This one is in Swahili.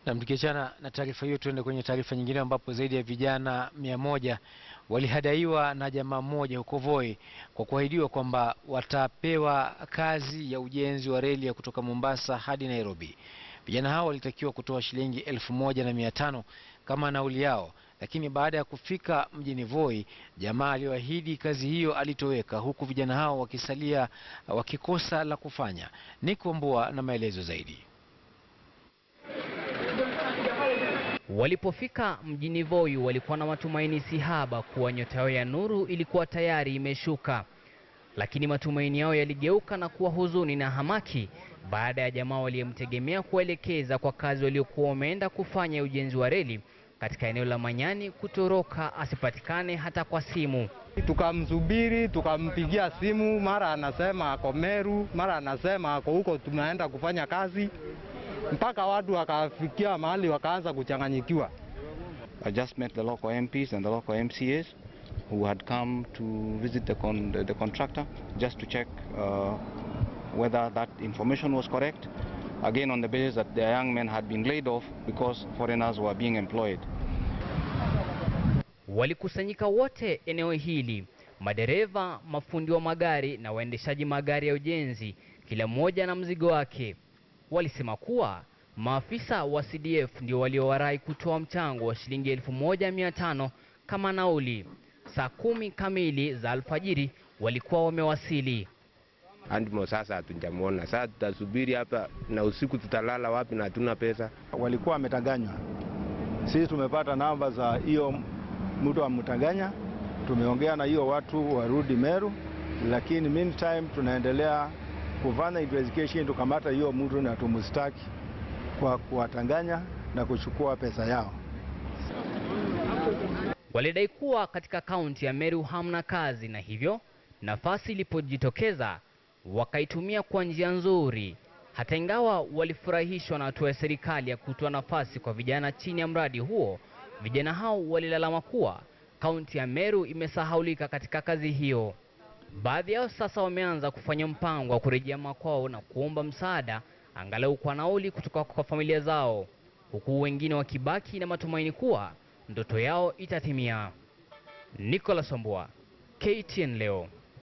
Na tukiachana na taarifa hiyo, tuende kwenye taarifa nyingine ambapo zaidi ya vijana 100 walihadaiwa na jamaa mmoja huko Voi kwa kuahidiwa kwamba watapewa kazi ya ujenzi wa reli ya kutoka Mombasa hadi Nairobi. Vijana hao walitakiwa kutoa shilingi 1500 kama nauli yao, lakini baada ya kufika mjini Voi, jamaa aliyoahidi kazi hiyo alitoweka, huku vijana hao wakisalia wakikosa la kufanya. Nico Mbua na maelezo zaidi. Walipofika mjini Voi walikuwa na matumaini sihaba kuwa nyota yao ya nuru ilikuwa tayari imeshuka. Lakini matumaini yao yaligeuka na kuwa huzuni na hamaki baada ya jamaa waliyemtegemea kuelekeza kwa kazi waliokuwa wameenda kufanya ujenzi wa reli katika eneo la Manyani kutoroka, asipatikane hata kwa simu. Tukamsubiri, tukampigia simu, mara anasema ako Meru, mara anasema ako huko tunaenda kufanya kazi, mpaka watu wakafikia mahali wakaanza kuchanganyikiwa. I just met the local MPs and the local MCAs who had come to visit the contractor just to check whether that information was correct, again on the basis that the young men had been laid off because foreigners were being employed. Walikusanyika wote eneo hili, madereva, mafundi wa magari na waendeshaji magari ya ujenzi, kila mmoja na mzigo wake. Walisema kuwa maafisa wa CDF ndio waliowarai kutoa mchango wa shilingi 1500 kama nauli. Saa 10 kamili za alfajiri walikuwa wamewasili. Andimo sasa hatujamuona. Sasa tutasubiri hapa na usiku tutalala wapi na hatuna pesa. Walikuwa wametanganywa. Sisi tumepata namba za hiyo mtu amtanganya. Tumeongea na hiyo watu warudi Meru, lakini meantime tunaendelea kufanya investigation tukamata hiyo mtu na tumustaki kwa kuwatanganya na kuchukua pesa yao. Walidai kuwa katika kaunti ya Meru hamna kazi, na hivyo nafasi ilipojitokeza wakaitumia kwa njia nzuri. Hata ingawa walifurahishwa na hatua ya serikali ya kutoa nafasi kwa vijana chini ya mradi huo, vijana hao walilalama kuwa kaunti ya Meru imesahaulika katika kazi hiyo. Baadhi yao sasa wameanza kufanya mpango wa kurejea makwao na kuomba msaada angalau kwa nauli kutoka kwa familia zao, huku wengine wakibaki na matumaini kuwa ndoto yao itatimia. Nicholas Mbua, KTN leo.